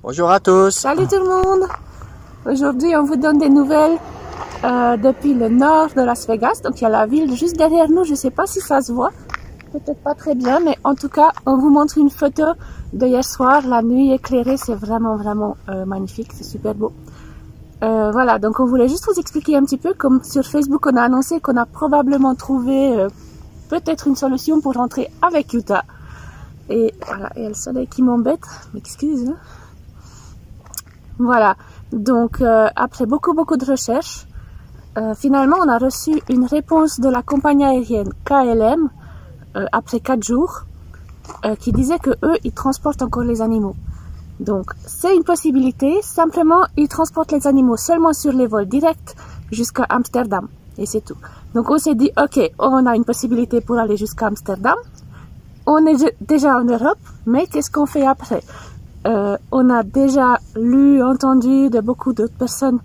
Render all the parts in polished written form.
Bonjour à tous. Salut tout le monde. Aujourd'hui on vous donne des nouvelles depuis le nord de Las Vegas. Donc il y a la ville juste derrière nous, je ne sais pas si ça se voit, peut-être pas très bien, mais en tout cas on vous montre une photo de hier soir, la nuit éclairée, c'est vraiment magnifique, c'est super beau. Voilà, donc on voulait juste vous expliquer un petit peu, comme sur Facebook on a annoncé qu'on a probablement trouvé peut-être une solution pour rentrer avec Utah. Et voilà, il y a le soleil qui m'embête, m'excuse. Voilà, donc après beaucoup de recherches, finalement on a reçu une réponse de la compagnie aérienne KLM après 4 jours qui disait que eux ils transportent encore les animaux. Donc c'est une possibilité, simplement ils transportent les animaux seulement sur les vols directs jusqu'à Amsterdam et c'est tout. Donc on s'est dit ok, on a une possibilité pour aller jusqu'à Amsterdam, on est déjà en Europe, mais qu'est-ce qu'on fait après? On a déjà lu, entendu de beaucoup d'autres personnes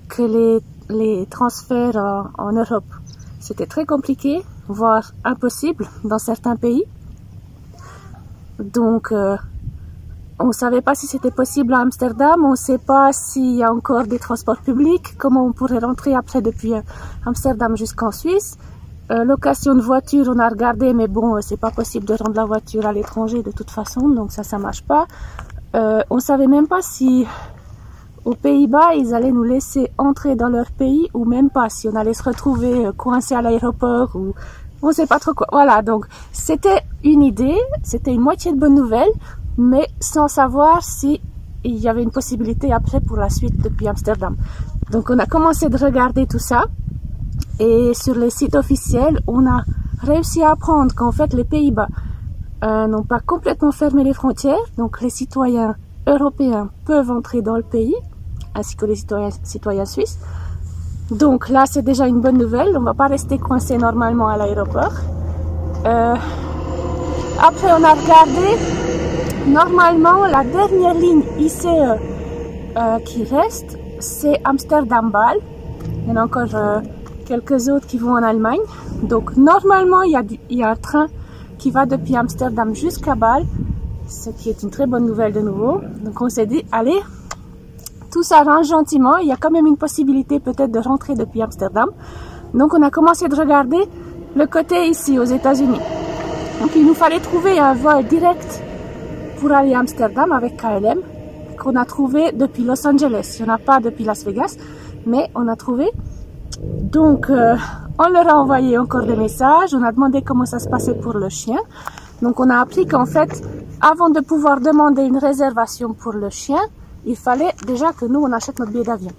que les transferts en Europe, c'était très compliqué, voire impossible dans certains pays. Donc, on ne savait pas si c'était possible à Amsterdam, on ne sait pas s'il y a encore des transports publics, comment on pourrait rentrer après depuis Amsterdam jusqu'en Suisse. Location de voiture, on a regardé, mais bon, c'est pas possible de rendre la voiture à l'étranger de toute façon, donc ça marche pas. On savait même pas si aux Pays-Bas ils allaient nous laisser entrer dans leur pays ou même pas, si on allait se retrouver coincé à l'aéroport ou on sait pas trop quoi. Voilà, donc c'était une idée, c'était une moitié de bonne nouvelle, mais sans savoir si il y avait une possibilité après pour la suite depuis Amsterdam. Donc on a commencé de regarder tout ça et sur les sites officiels on a réussi à apprendre qu'en fait les Pays-Bas n'ont pas complètement fermé les frontières, donc les citoyens européens peuvent entrer dans le pays, ainsi que les citoyens suisses. Donc là c'est déjà une bonne nouvelle, on ne va pas rester coincé normalement à l'aéroport. Après on a regardé, normalement la dernière ligne ICE qui reste, c'est Amsterdam-Bâle. Il y en a encore quelques autres qui vont en Allemagne. Donc normalement il y a un train qui va depuis Amsterdam jusqu'à Bâle, ce qui est une très bonne nouvelle de nouveau. Donc on s'est dit, allez, tout s'arrange gentiment, il y a quand même une possibilité peut-être de rentrer depuis Amsterdam. Donc on a commencé de regarder le côté ici aux États-Unis. Donc il nous fallait trouver un vol direct pour aller à Amsterdam avec KLM, qu'on a trouvé depuis Los Angeles. Il n'y en a pas depuis Las Vegas, mais on a trouvé. Donc on leur a envoyé encore des messages, on a demandé comment ça se passait pour le chien. Donc on a appris qu'en fait, avant de pouvoir demander une réservation pour le chien, il fallait déjà que nous on achète notre billet d'avion.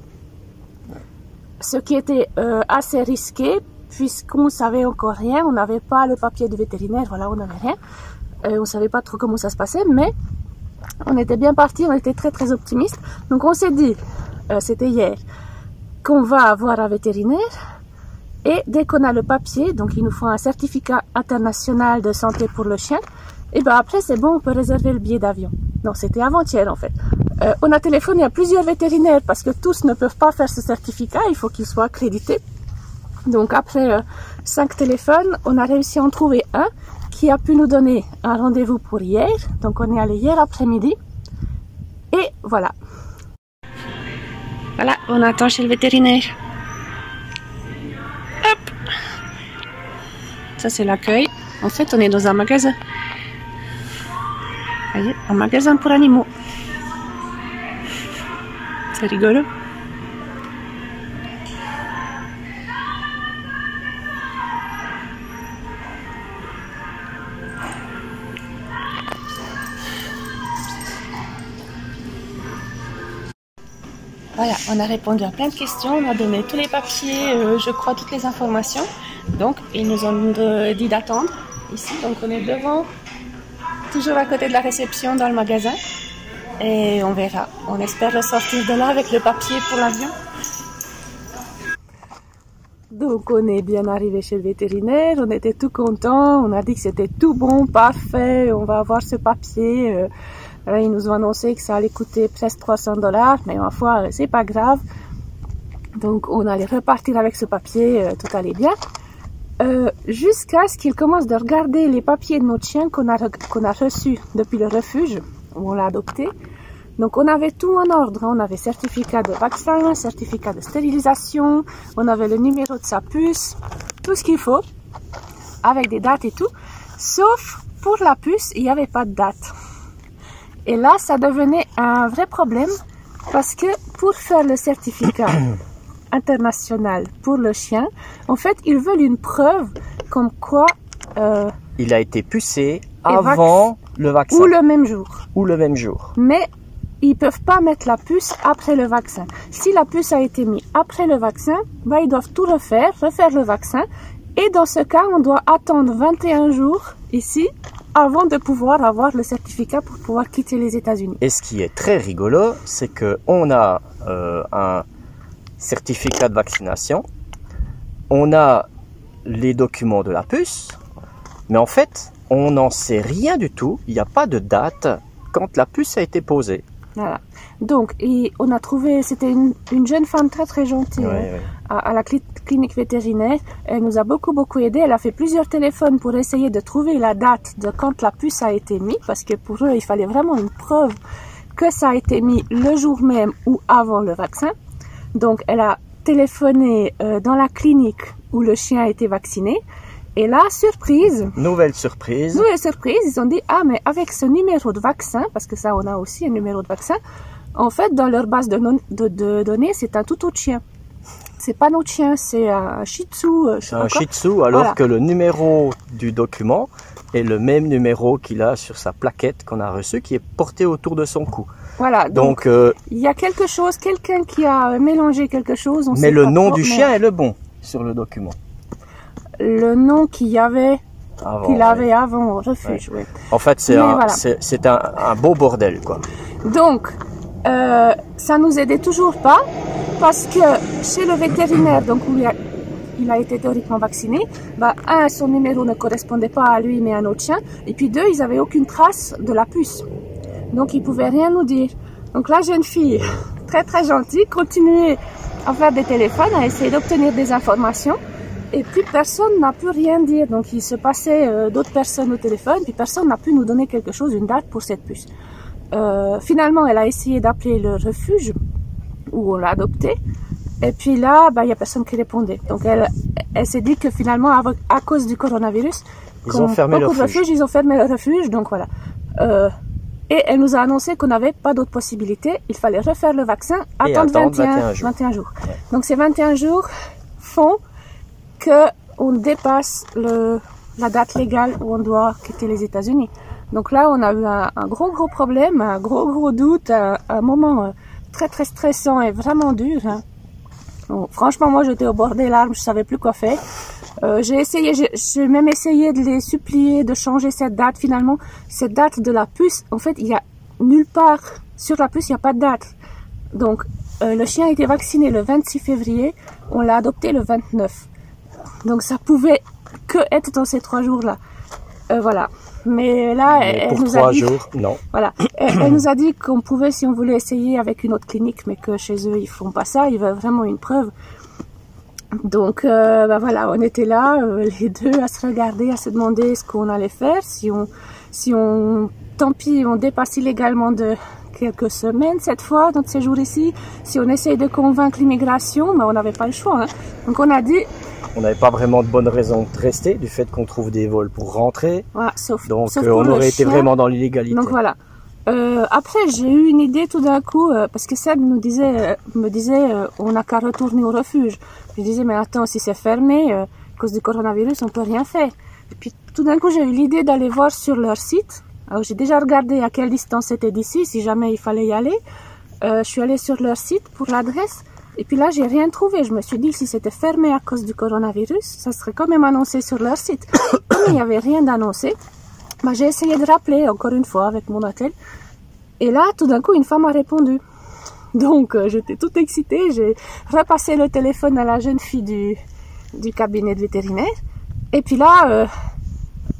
Ce qui était assez risqué, puisqu'on ne savait encore rien, on n'avait pas le papier de vétérinaire, voilà, on n'avait rien. On ne savait pas trop comment ça se passait, mais on était bien parti, on était très optimistes. Donc on s'est dit, c'était hier, qu'on va avoir un vétérinaire. Et dès qu'on a le papier, donc il nous faut un certificat international de santé pour le chien, et ben après c'est bon, on peut réserver le billet d'avion. Non, c'était avant-hier en fait. On a téléphoné à plusieurs vétérinaires parce que tous ne peuvent pas faire ce certificat, il faut qu'il soit accrédité. Donc après 5 téléphones, on a réussi à en trouver un qui a pu nous donner un rendez-vous pour hier. Donc on est allé hier après-midi. Et voilà. Voilà, on attend chez le vétérinaire. Hop. Ça c'est l'accueil. En fait, on est dans un magasin. Voyez, un magasin pour animaux. C'est rigolo. Voilà, on a répondu à plein de questions, on a donné tous les papiers, je crois toutes les informations. Donc, ils nous ont dit d'attendre ici. Donc, on est devant, toujours à côté de la réception dans le magasin. Et on verra. On espère ressortir de là avec le papier pour l'avion. Donc, on est bien arrivé chez le vétérinaire, on était tout content, on a dit que c'était tout bon, parfait, on va avoir ce papier. Ils nous ont annoncé que ça allait coûter presque 300 $, mais ma foi, c'est pas grave. Donc, on allait repartir avec ce papier, tout allait bien. Jusqu'à ce qu'ils commencent de regarder les papiers de notre chien qu'on a reçus depuis le refuge, où on l'a adopté. Donc on avait tout en ordre, on avait certificat de vaccin, certificat de stérilisation, on avait le numéro de sa puce, tout ce qu'il faut, avec des dates et tout, sauf pour la puce, il n'y avait pas de date. Et là, ça devenait un vrai problème, parce que pour faire le certificat international pour le chien, en fait, ils veulent une preuve comme quoi... il a été pucé avant le vaccin. Ou le même jour. Ou le même jour. Mais ils peuvent pas mettre la puce après le vaccin. Si la puce a été mise après le vaccin, bah, ils doivent tout refaire le vaccin. Et dans ce cas, on doit attendre 21 jours ici avant de pouvoir avoir le certificat pour pouvoir quitter les États-Unis. Et ce qui est très rigolo, c'est que on a un certificat de vaccination, on a les documents de la puce, mais en fait, on n'en sait rien du tout. Il n'y a pas de date quand la puce a été posée. Voilà. Donc, on a trouvé, c'était une jeune femme très très gentille à la clinique vétérinaire. Elle nous a beaucoup aidé. Elle a fait plusieurs téléphones pour essayer de trouver la date de quand la puce a été mise, parce que pour eux, il fallait vraiment une preuve que ça a été mis le jour même ou avant le vaccin. Donc, elle a téléphoné dans la clinique où le chien a été vacciné. Et là, surprise. Nouvelle surprise. Ils ont dit, ah, mais avec ce numéro de vaccin, parce que ça, on a aussi un numéro de vaccin, en fait, dans leur base de données, c'est un tout autre chien. C'est pas notre chien, c'est un Shih Tzu. C'est un Shih Tzu, alors que le numéro du document est le même numéro qu'il a sur sa plaquette qu'on a reçue, qui est portée autour de son cou. Voilà, donc il y a quelque chose, quelqu'un qui a mélangé quelque chose. Mais le nom du chien est le bon sur le document. Le nom qu'il avait avant au refuge. Ouais. En fait, c'est un beau bordel, quoi. Donc, ça nous aidait toujours pas, parce que chez le vétérinaire, donc où il a été théoriquement vacciné, bah, un, son numéro ne correspondait pas à lui, mais à un autre chien, et puis deux, ils avaient aucune trace de la puce. Donc, ils pouvaient rien nous dire. Donc, la jeune fille, très très gentille, continuait à faire des téléphones, à essayer d'obtenir des informations. Et puis personne n'a pu rien dire, donc il se passait d'autres personnes au téléphone, puis personne n'a pu nous donner quelque chose, une date pour cette puce. Finalement, elle a essayé d'appeler le refuge où on l'a adopté, et puis là, bah, il y a personne qui répondait. Donc elle s'est dit que finalement, à cause du coronavirus, ils ont fermé le refuge, ils ont fermé le refuge, donc voilà. Et elle nous a annoncé qu'on n'avait pas d'autre possibilité, il fallait refaire le vaccin, attendre 21 jours. Ouais. Donc ces 21 jours font qu'on dépasse la date légale où on doit quitter les États-Unis. Donc là, on a eu un gros problème, un gros doute, un moment très très stressant et vraiment dur. Hein. Donc, franchement, moi, j'étais au bord des larmes, je savais plus quoi faire. J'ai même essayé de les supplier de changer cette date. Finalement, cette date de la puce, en fait, il y a nulle part sur la puce, il n'y a pas de date. Donc, le chien a été vacciné le 26 février, on l'a adopté le 29. Donc ça pouvait que être dans ces 3 jours-là. Voilà. Mais là, elle nous a dit... 3 jours, non. Voilà. Elle nous a dit qu'on pouvait, si on voulait essayer avec une autre clinique, mais que chez eux, ils font pas ça. Ils veulent vraiment une preuve. Donc, bah voilà, on était là, les deux, à se regarder, à se demander ce qu'on allait faire. Si on, tant pis, on dépasse illégalement de quelques semaines cette fois, dans ces jours ici. Si on essaye de convaincre l'immigration, bah, on n'avait pas le choix. Hein. Donc on a dit... On n'avait pas vraiment de bonne raison de rester, du fait qu'on trouve des vols pour rentrer. Voilà, sauf on aurait été vraiment dans l'illégalité. Donc voilà. Après, j'ai eu une idée tout d'un coup, parce que Seb me disait, on n'a qu'à retourner au refuge. Je disais, mais attends, si c'est fermé, à cause du coronavirus, on peut rien faire. Et puis tout d'un coup, j'ai eu l'idée d'aller voir sur leur site. Alors j'ai déjà regardé à quelle distance c'était d'ici, si jamais il fallait y aller. Je suis allée sur leur site pour l'adresse. Et puis là, j'ai rien trouvé. Je me suis dit, si c'était fermé à cause du coronavirus, ça serait quand même annoncé sur leur site. Comme il n'y avait rien d'annoncé, bah, j'ai essayé de rappeler encore une fois avec mon hôtel. Et là, tout d'un coup, une femme a répondu. Donc, j'étais toute excitée. J'ai repassé le téléphone à la jeune fille du cabinet de vétérinaire. Et puis là,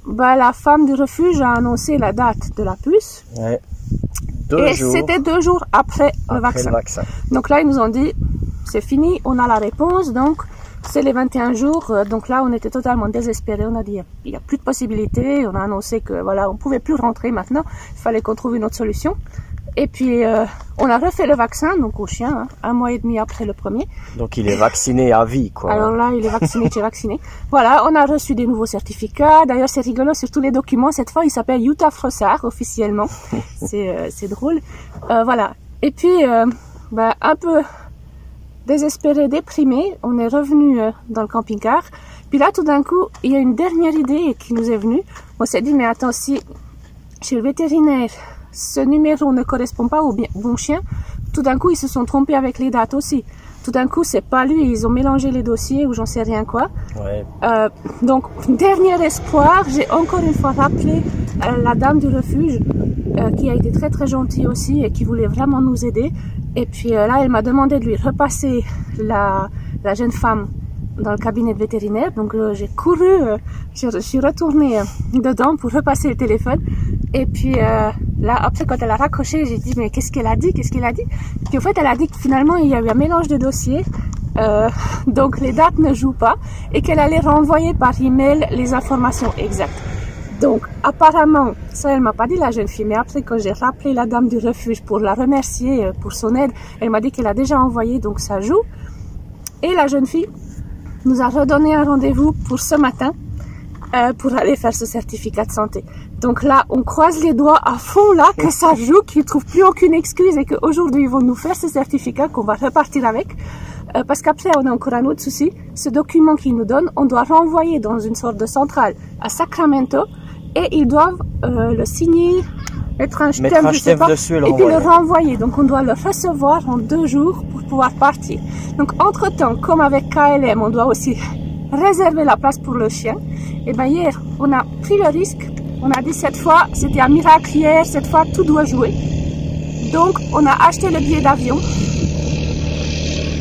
bah, la femme du refuge a annoncé la date de la puce. Ouais. Et c'était 2 jours après le vaccin. Donc là, ils nous ont dit, c'est fini, on a la réponse, donc c'est les 21 jours. Donc là, on était totalement désespérés. On a dit, il n'y a plus de possibilité. On a annoncé que voilà, on pouvait plus rentrer maintenant. Il fallait qu'on trouve une autre solution. Et puis, on a refait le vaccin, donc au chien, hein, 1 mois et demi après le premier. Donc il est vacciné à vie, quoi. Alors là, il est vacciné, tu es vacciné. Voilà, on a reçu des nouveaux certificats. D'ailleurs, c'est rigolo, sur tous les documents, cette fois, il s'appelle Jutta Frossard, officiellement. C'est drôle. Voilà. Et puis, un peu désespéré, déprimé, on est revenu dans le camping-car. Puis là, tout d'un coup, il y a une dernière idée qui nous est venue. On s'est dit, mais attends, si chez le vétérinaire, ce numéro ne correspond pas au bon chien, tout d'un coup, ils se sont trompés avec les dates aussi. Tout d'un coup, c'est pas lui, ils ont mélangé les dossiers ou j'en sais rien quoi. Ouais. Donc, dernier espoir, j'ai encore une fois rappelé la dame du refuge, qui a été très très gentille aussi et qui voulait vraiment nous aider. Et puis là, elle m'a demandé de lui repasser la jeune femme dans le cabinet de vétérinaire. Donc j'ai couru, je suis retournée dedans pour repasser le téléphone. Et puis là, après, quand elle a raccroché, j'ai dit, mais qu'est-ce qu'elle a dit? Qu'est-ce qu'elle a dit? Puis en fait, elle a dit que finalement, il y a eu un mélange de dossiers. Donc les dates ne jouent pas et qu'elle allait renvoyer par email les informations exactes. Donc apparemment, ça elle m'a pas dit la jeune fille, mais après quand j'ai rappelé la dame du refuge pour la remercier pour son aide, elle m'a dit qu'elle a déjà envoyé, donc ça joue. Et la jeune fille nous a redonné un rendez-vous pour ce matin pour aller faire ce certificat de santé. Donc là, on croise les doigts à fond là que ça joue, qu'ils ne trouvent plus aucune excuse et qu'aujourd'hui ils vont nous faire ce certificat qu'on va repartir avec. Parce qu'après, on a encore un autre souci. Ce document qu'ils nous donnent, on doit renvoyer dans une sorte de centrale à Sacramento et ils doivent le signer, mettre un stamp, je sais pas, et puis le renvoyer. Donc on doit le recevoir en 2 jours pour pouvoir partir. Donc entre-temps, comme avec KLM, on doit aussi réserver la place pour le chien. Et bien hier, on a pris le risque. On a dit cette fois, c'était un miracle hier, cette fois tout doit jouer. Donc on a acheté le billet d'avion.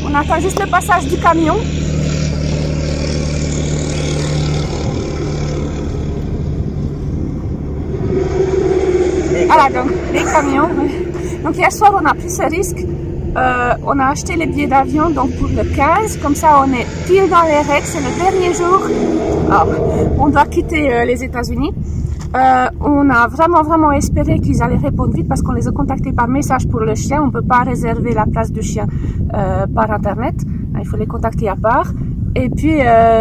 On attend juste le passage du camion. Voilà, donc les camions. Donc hier soir, on a pris ce risque. On a acheté les billets d'avion donc pour le 15. Comme ça, on est pile dans les règles. C'est le dernier jour. On doit quitter les États-Unis. On a vraiment espéré qu'ils allaient répondre vite parce qu'on les a contactés par message pour le chien. On ne peut pas réserver la place du chien par internet. Il faut les contacter à part. Et puis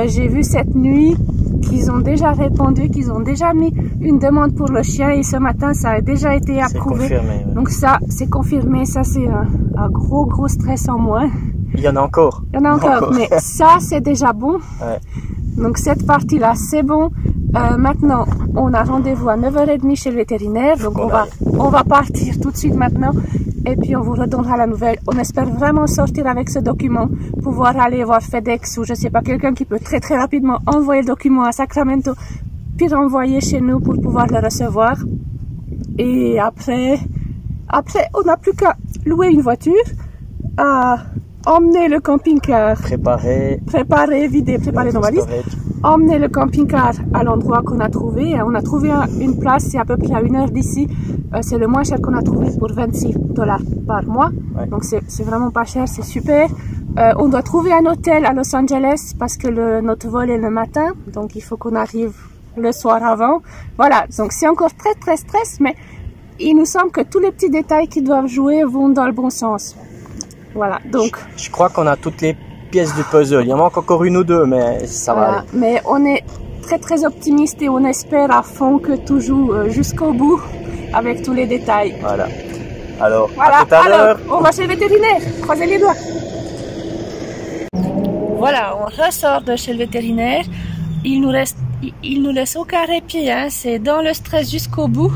j'ai vu cette nuit qu'ils ont déjà répondu, qu'ils ont déjà mis une demande pour le chien et ce matin ça a déjà été approuvé. Confirmé, ouais. Donc ça c'est confirmé, ça c'est un gros stress en moins. Il y en a encore. Il y en a encore, mais ça c'est déjà bon. Ouais. Donc cette partie-là c'est bon. Maintenant, on a rendez-vous à 9h30 chez le vétérinaire, donc on va partir tout de suite maintenant et puis on vous redonnera la nouvelle. On espère vraiment sortir avec ce document, pouvoir aller voir FedEx ou je sais pas, quelqu'un qui peut très rapidement envoyer le document à Sacramento puis renvoyer chez nous pour pouvoir le recevoir. Et après on n'a plus qu'à louer une voiture, à emmener le camping-car, préparer, vider, préparer nos valises, emmener le camping-car à l'endroit qu'on a trouvé. On a trouvé une place, c'est à peu près à 1 heure d'ici. C'est le moins cher qu'on a trouvé pour $26 par mois. Ouais. Donc c'est vraiment pas cher, c'est super. On doit trouver un hôtel à Los Angeles parce que notre vol est le matin. Donc il faut qu'on arrive le soir avant. Voilà, donc c'est encore très stress, mais il nous semble que tous les petits détails qui doivent jouer vont dans le bon sens. Voilà, donc... Je crois qu'on a toutes les pièces du puzzle. Il y en manque encore 1 ou 2, mais ça va aller. Mais on est très optimiste et on espère à fond que tout joue jusqu'au bout avec tous les détails. Voilà. Alors, à tout à l'heure. On va chez le vétérinaire. Croisez les doigts. Voilà, on ressort de chez le vétérinaire. Il nous laisse au carré-pied, hein. C'est dans le stress jusqu'au bout.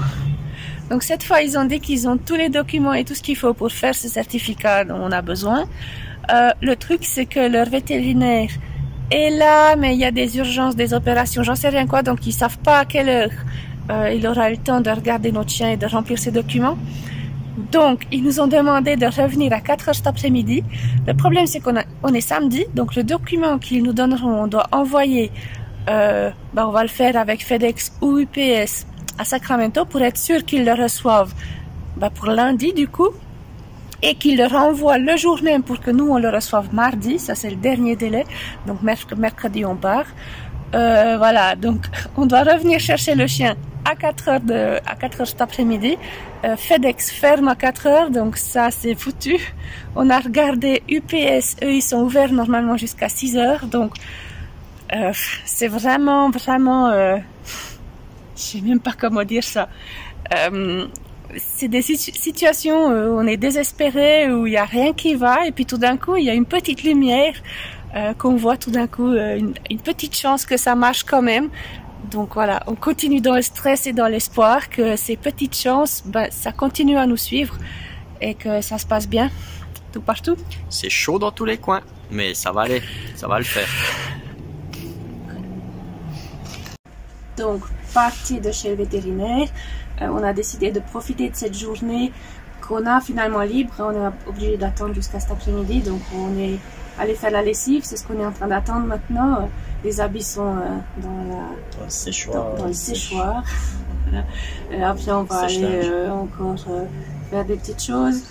Donc cette fois, ils ont dit qu'ils ont tous les documents et tout ce qu'il faut pour faire ce certificat dont on a besoin. Le truc, c'est que leur vétérinaire est là, mais il y a des urgences, des opérations, j'en sais rien quoi, donc ils savent pas à quelle heure il aura le temps de regarder notre chien et de remplir ses documents. Donc, ils nous ont demandé de revenir à 4h cet après-midi. Le problème, c'est qu'on est samedi, donc le document qu'ils nous donneront, on doit envoyer, on va le faire avec FedEx ou UPS à Sacramento pour être sûr qu'ils le reçoivent pour lundi du coup et qu'ils le renvoient le jour même pour que nous on le reçoive mardi, ça c'est le dernier délai, donc mercredi on part. Voilà, donc on doit revenir chercher le chien à 4 heures cet après-midi. FedEx ferme à 4 heures, donc ça c'est foutu. On a regardé UPS, eux ils sont ouverts normalement jusqu'à 6 heures, donc c'est vraiment, je sais même pas comment dire ça. C'est des situations où on est désespéré, où il n'y a rien qui va, et puis tout d'un coup il y a une petite lumière qu'on voit tout d'un coup, une petite chance que ça marche quand même. Donc voilà, on continue dans le stress et dans l'espoir que ces petites chances, ben, ça continue à nous suivre et que ça se passe bien tout partout. C'est chaud dans tous les coins, mais ça va aller, ça va le faire. Donc, parti de chez le vétérinaire, on a décidé de profiter de cette journée qu'on a finalement libre. On est obligé d'attendre jusqu'à cet après-midi, donc on est allé faire la lessive, c'est ce qu'on est en train d'attendre maintenant. Les habits sont dans le séchoir. Voilà. Et après, on va aller encore faire des petites choses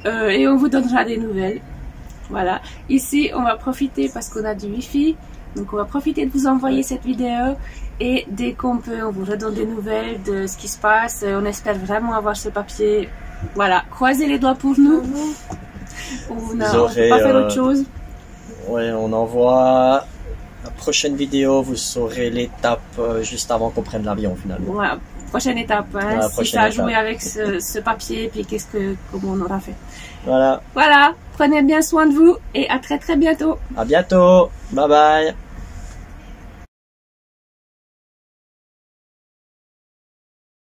et on vous donnera des nouvelles. Voilà. Ici, on va profiter parce qu'on a du wifi, donc on va profiter de vous envoyer cette vidéo et dès qu'on peut, on vous redonne des nouvelles de ce qui se passe. On espère vraiment avoir ce papier. Voilà, croisez les doigts pour nous. On ne peut pas faire autre chose. Ouais, on envoie la prochaine vidéo, vous saurez l'étape juste avant qu'on prenne l'avion finalement. Voilà, prochaine étape, hein, voilà, si ça a joué avec ce papier, puis comment on aura fait. Voilà. Voilà, prenez bien soin de vous et à très bientôt. À bientôt, bye bye.